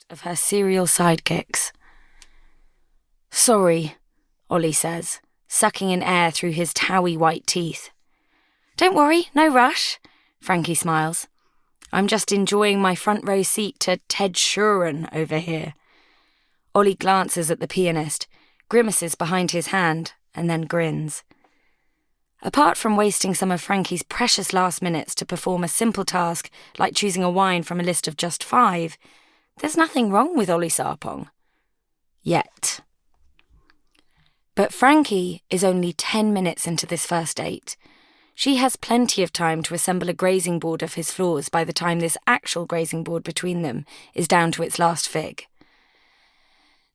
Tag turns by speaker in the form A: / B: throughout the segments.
A: of her serial sidekicks. "Sorry," Ollie says, sucking in air through his towy white teeth. "Don't worry, no rush," Frankie smiles. "I'm just enjoying my front row seat to Ted Sheeran over here." Ollie glances at the pianist, grimaces behind his hand, and then grins. Apart from wasting some of Frankie's precious last minutes to perform a simple task like choosing a wine from a list of just 5, there's nothing wrong with Ollie Sarpong. Yet. But Frankie is only 10 minutes into this first date. She has plenty of time to assemble a grazing board of his floors by the time this actual grazing board between them is down to its last fig.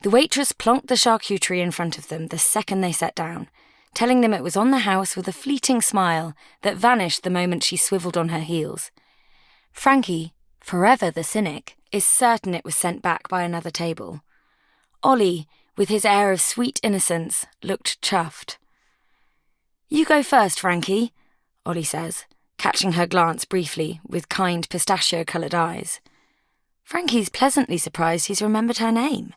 A: The waitress plonked the charcuterie in front of them the second they sat down, telling them it was on the house with a fleeting smile that vanished the moment she swiveled on her heels. Frankie, forever the cynic, is certain it was sent back by another table. Ollie, with his air of sweet innocence, looked chuffed. "You go first, Frankie," Ollie says, catching her glance briefly with kind pistachio-coloured eyes. Frankie's pleasantly surprised he's remembered her name.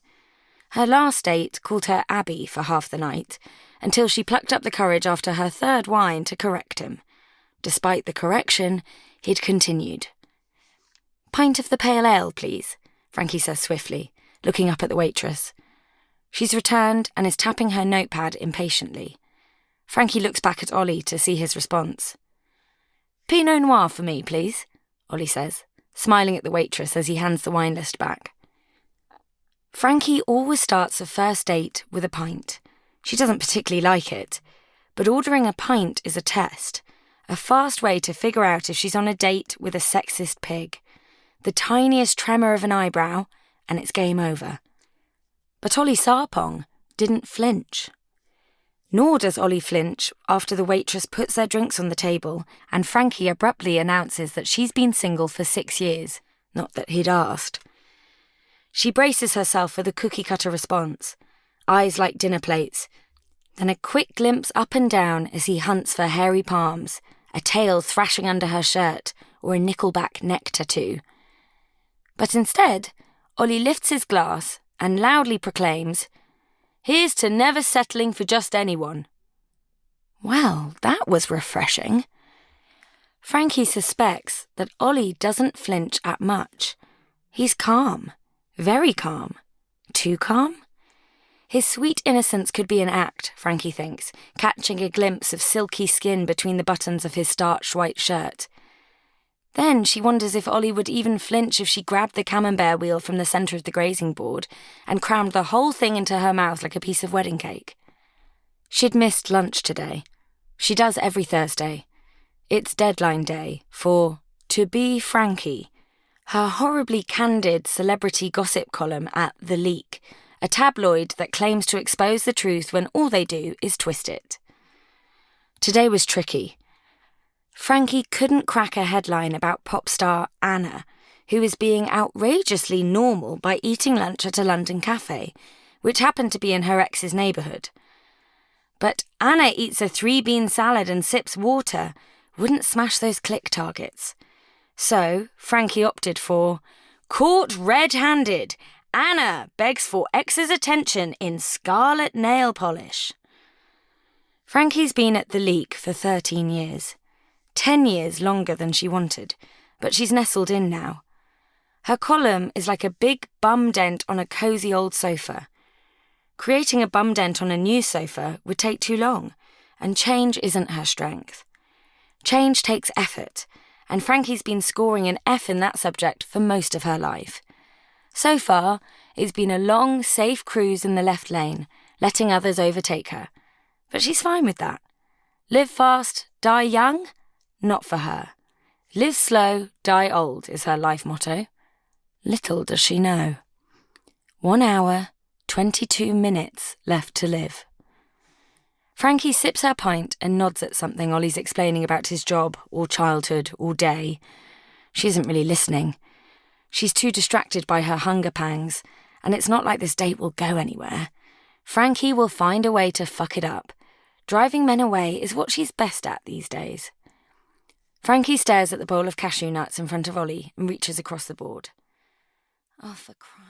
A: Her last date called her Abby for half the night, until she plucked up the courage after her third wine to correct him. Despite the correction, he'd continued. "Pint of the pale ale, please," Frankie says swiftly, looking up at the waitress. She's returned and is tapping her notepad impatiently. Frankie looks back at Ollie to see his response. "Pinot Noir for me, please," Ollie says, smiling at the waitress as he hands the wine list back. Frankie always starts a first date with a pint. She doesn't particularly like it, but ordering a pint is a test, a fast way to figure out if she's on a date with a sexist pig. The tiniest tremor of an eyebrow, and it's game over. But Ollie Sarpong didn't flinch. Nor does Ollie flinch after the waitress puts their drinks on the table and Frankie abruptly announces that she's been single for 6 years, not that he'd asked. She braces herself for the cookie-cutter response, eyes like dinner plates, then a quick glimpse up and down as he hunts for hairy palms, a tail thrashing under her shirt, or a nickelback neck tattoo. But instead, Ollie lifts his glass and loudly proclaims, "Here's to never settling for just anyone." Well, that was refreshing. Frankie suspects that Ollie doesn't flinch at much. He's calm, very calm, too calm. His sweet innocence could be an act, Frankie thinks, catching a glimpse of silky skin between the buttons of his starched white shirt. Then she wonders if Ollie would even flinch if she grabbed the camembert wheel from the centre of the grazing board and crammed the whole thing into her mouth like a piece of wedding cake. She'd missed lunch today. She does every Thursday. It's deadline day for To Be Frankie, her horribly candid celebrity gossip column at The Leak, a tabloid that claims to expose the truth when all they do is twist it. Today was tricky. Frankie couldn't crack a headline about pop star Anna, who is being outrageously normal by eating lunch at a London cafe, which happened to be in her ex's neighbourhood. But Anna eats a 3-bean salad and sips water wouldn't smash those click targets. So Frankie opted for Caught Red-Handed, Anna begs for ex's attention in scarlet nail polish. Frankie's been at The Leak for 13 years. 10 years longer than she wanted, but she's nestled in now. Her column is like a big bum dent on a cosy old sofa. Creating a bum dent on a new sofa would take too long, and change isn't her strength. Change takes effort, and Frankie's been scoring an F in that subject for most of her life. So far, it's been a long, safe cruise in the left lane, letting others overtake her. But she's fine with that. Live fast, die young? Not for her. Live slow, die old is her life motto. Little does she know. 1 hour, 22 minutes left to live. Frankie sips her pint and nods at something Ollie's explaining about his job, or childhood, or day. She isn't really listening. She's too distracted by her hunger pangs, and it's not like this date will go anywhere. Frankie will find a way to fuck it up. Driving men away is what she's best at these days. Frankie stares at the bowl of cashew nuts in front of Ollie and reaches across the board. Oh, for Christ.